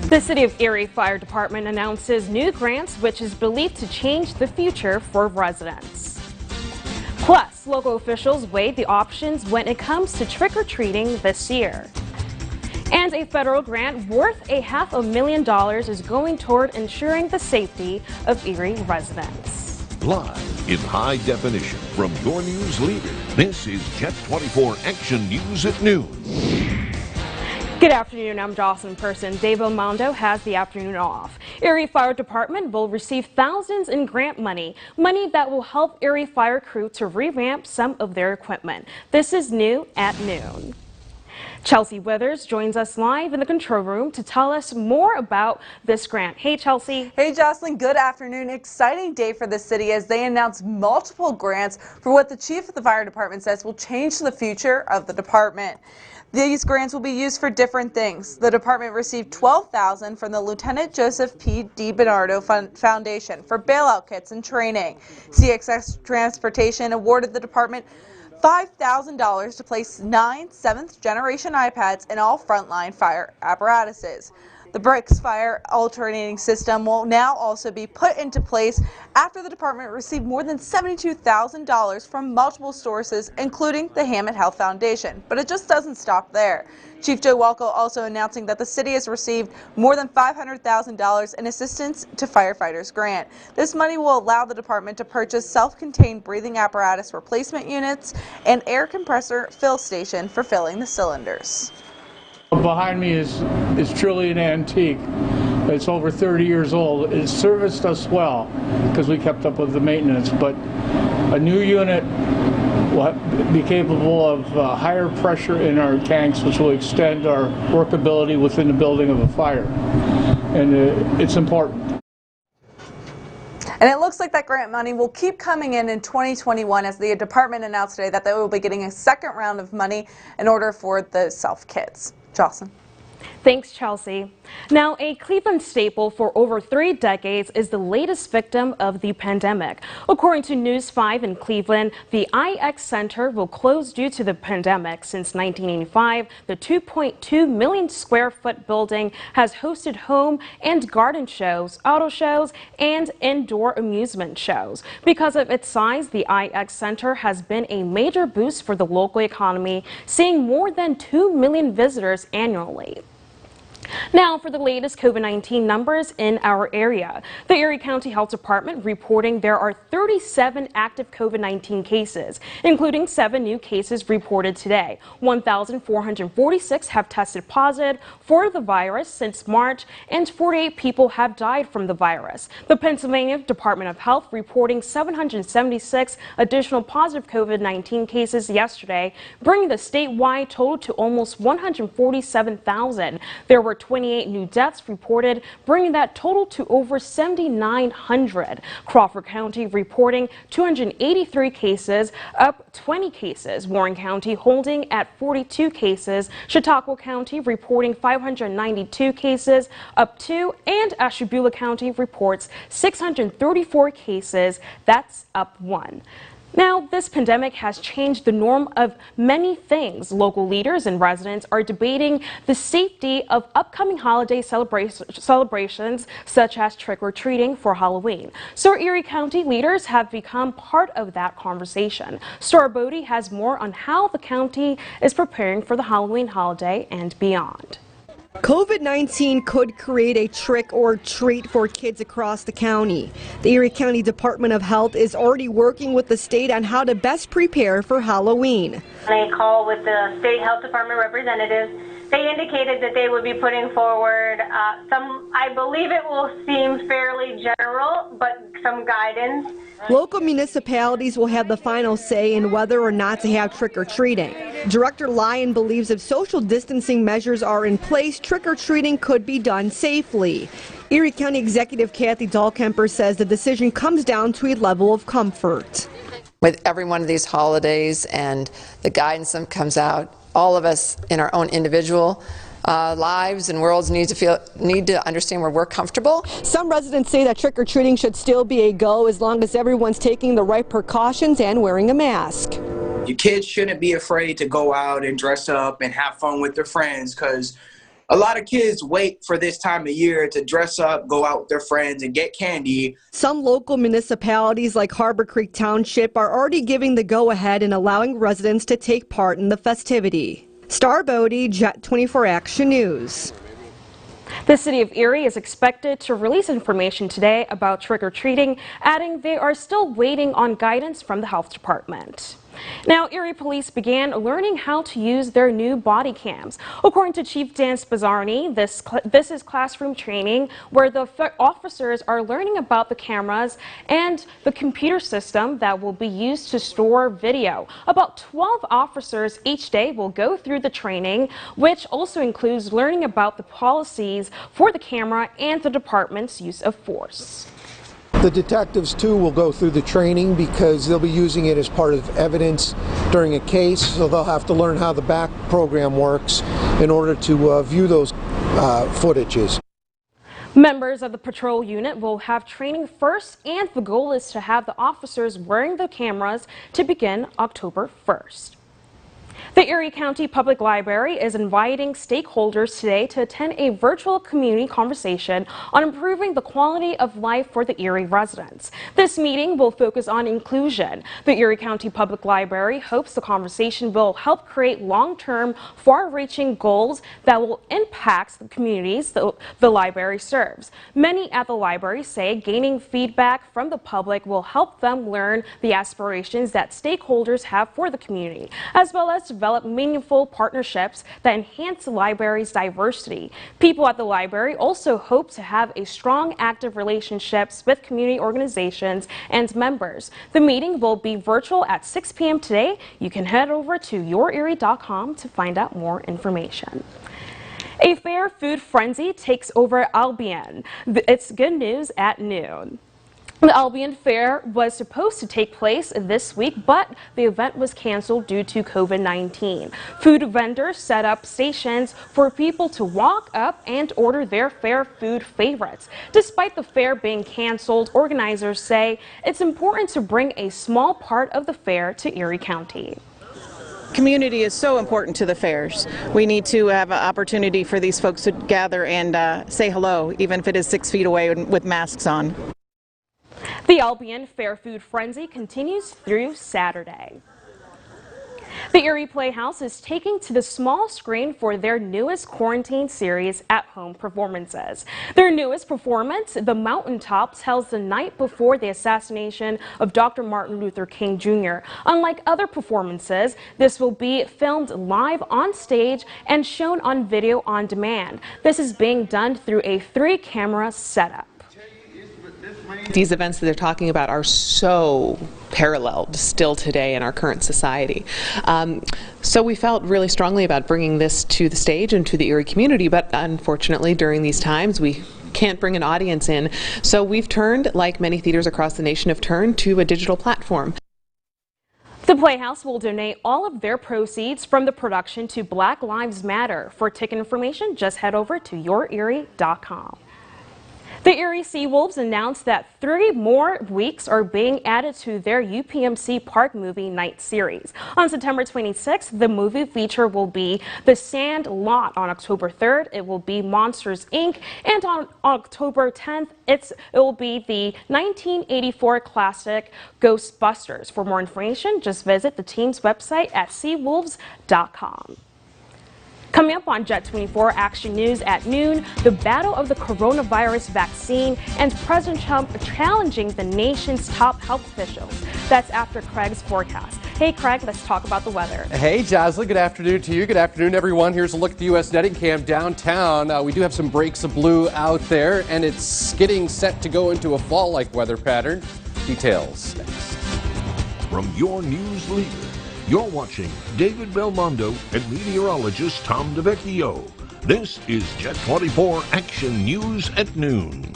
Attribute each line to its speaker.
Speaker 1: The City of Erie Fire Department announces new grants which is believed to change the future for residents. Plus, local officials weigh the options when it comes to trick-or-treating this year. And a federal grant worth $500,000 is going toward ensuring the safety of Erie residents.
Speaker 2: Live in high definition from your news leader, this is Jet 24 Action News at noon.
Speaker 1: Good afternoon, I'm Jocelyn Person. Dave Mondo has the afternoon off. Erie Fire Department will receive thousands in grant money that will help Erie Fire crew to revamp some of their equipment. This is new at noon. Chelsea Withers joins us live in the control room to tell us more about this grant. Hey, Chelsea.
Speaker 3: Hey, Jocelyn. Good afternoon. Exciting day for the city as they announce multiple grants for what the chief of the fire department says will change the future of the department. These grants will be used for different things. The department received $12,000 from the Lieutenant Joseph P. DiBernardo Foundation for bailout kits and training. CXX Transportation awarded the department $5,000 to place 9 7th-generation iPads in all frontline fire apparatuses. The Bricks fire alternating system will now also be put into place after the department received more than $72,000 from multiple sources, including the Hammett Health Foundation. But it just doesn't stop there. Chief Joe Walco also announcing that the city has received more than $500,000 in assistance to firefighters grant. This money will allow the department to purchase self-contained breathing apparatus replacement units and air compressor fill station for filling the cylinders.
Speaker 4: Behind me is truly an antique. It's over 30 years old. It serviced us well because we kept up with the maintenance, but a new unit will be capable of higher pressure in our tanks, which will extend our workability within the building of a fire, and it's important.
Speaker 3: And it looks like that grant money will keep coming in 2021 as the department announced today that they will be getting a second round of money in order for the self-kits. Jocelyn.
Speaker 1: Thanks, Chelsea. Now, a Cleveland staple for over 3 decades is the latest victim of the pandemic. According to News 5 in Cleveland, the IX Center will close due to the pandemic. Since 1985, the 2.2 million square foot building has hosted home and garden shows, auto shows, and indoor amusement shows. Because of its size, the IX Center has been a major boost for the local economy, seeing more than 2 million visitors annually. Now for the latest COVID-19 numbers in our area. The Erie County Health Department reporting there are 37 active COVID-19 cases, including 7 new cases reported today. 1,446 have tested positive for the virus since March, and 48 people have died from the virus. The Pennsylvania Department of Health reporting 776 additional positive COVID-19 cases yesterday, bringing the statewide total to almost 147,000. There were 28 new deaths reported, bringing that total to over 7,900. Crawford County reporting 283 cases, up 20 cases. Warren County holding at 42 cases. Chautauqua County reporting 592 cases, up 2, and Ashtabula County reports 634 cases, that's up 1. Now, this pandemic has changed the norm of many things. Local leaders and residents are debating the safety of upcoming holiday celebrations, such as trick-or-treating for Halloween. So Erie County leaders have become part of that conversation. Stora Bodie has more on how the county is preparing for the Halloween holiday and beyond.
Speaker 5: COVID-19 could create a trick or treat for kids across the county. The Erie County Department of Health is already working with the state on how to best prepare for Halloween.
Speaker 6: In a call with the state health department representatives, they indicated that they would be putting forward I believe it will seem fairly general, but some guidance.
Speaker 5: Local municipalities will have the final say in whether or not to have trick-or-treating. Director Lyon believes if social distancing measures are in place, trick-or-treating could be done safely. Erie County Executive Kathy Dahlkemper says the decision comes down to a level of comfort.
Speaker 7: With every one of these holidays and the guidance that comes out, all of us in our own individual lives and worlds need to understand where we're comfortable.
Speaker 5: Some residents say that trick-or-treating should still be a go as long as everyone's taking the right precautions and wearing a mask.
Speaker 8: Your kids shouldn't be afraid to go out and dress up and have fun with their friends, because A lot of kids wait for this time of year to dress up, go out with their friends, and get candy.
Speaker 5: Some local municipalities like Harbor Creek Township are already giving the go-ahead and allowing residents to take part in the festivity. Star Bodie, Jet 24 Action News.
Speaker 1: The city of Erie is expected to release information today about trick-or-treating, adding they are still waiting on guidance from the health department. Now, Erie police began learning how to use their new body cams. According to Chief Dan Spazzarni, this is classroom training where the officers are learning about the cameras and the computer system that will be used to store video. About 12 officers each day will go through the training, which also includes learning about the policies for the camera and the department's use of force.
Speaker 9: The detectives, too, will go through the training because they'll be using it as part of evidence during a case, so they'll have to learn how the back program works in order to view those footages.
Speaker 1: Members of the patrol unit will have training first, and the goal is to have the officers wearing the cameras to begin October 1st. The Erie County Public Library is inviting stakeholders today to attend a virtual community conversation on improving the quality of life for the Erie residents. This meeting will focus on inclusion. The Erie County Public Library hopes the conversation will help create long-term, far-reaching goals that will impact the communities the library serves. Many at the library say gaining feedback from the public will help them learn the aspirations that stakeholders have for the community, as well as develop meaningful partnerships that enhance the library's diversity. People at the library also hope to have a strong, active relationships with community organizations and members. The meeting will be virtual at 6 p.m. today. You can head over to yourerie.com to find out more information. A fair food frenzy takes over Albion. It's good news at noon. The Albion Fair was supposed to take place this week, but the event was canceled due to COVID-19. Food vendors set up stations for people to walk up and order their fair food favorites. Despite the fair being canceled, organizers say it's important to bring a small part of the fair to Erie County.
Speaker 10: Community is so important to the fairs. We need to have an opportunity for these folks to gather and say hello, even if it is 6 feet away with masks on.
Speaker 1: The Albion Fair Food Frenzy continues through Saturday. The Erie Playhouse is taking to the small screen for their newest quarantine series, at-home performances. Their newest performance, The Mountaintop, tells the night before the assassination of Dr. Martin Luther King Jr. Unlike other performances, this will be filmed live on stage and shown on video on demand. This is being done through a 3-camera setup.
Speaker 11: These events that they're talking about are so paralleled still today in our current society. So we felt really strongly about bringing this to the stage and to the Erie community, but unfortunately during these times we can't bring an audience in. So we've turned, like many theaters across the nation have turned, to a digital platform.
Speaker 1: The Playhouse will donate all of their proceeds from the production to Black Lives Matter. For ticket information, just head over to yourerie.com. The Erie Seawolves announced that 3 more weeks are being added to their UPMC Park Movie Night series. On September 26th, the movie feature will be The Sand Lot. On October 3rd, it will be Monsters, Inc. And on October 10th, it will be the 1984 classic Ghostbusters. For more information, just visit the team's website at seawolves.com. Coming up on Jet 24 Action News at noon, the battle of the coronavirus vaccine and President Trump challenging the nation's top health officials. That's after Craig's forecast. Hey Craig, let's talk about the weather.
Speaker 12: Hey Jocelyn, good afternoon to you. Good afternoon everyone. Here's a look at the U.S. netting cam downtown. We do have some breaks of blue out there and it's getting set to go into a fall-like weather pattern. Details next.
Speaker 2: From your news leader, you're watching David Belmondo and meteorologist Tom DeVecchio. This is Jet 24 Action News at noon.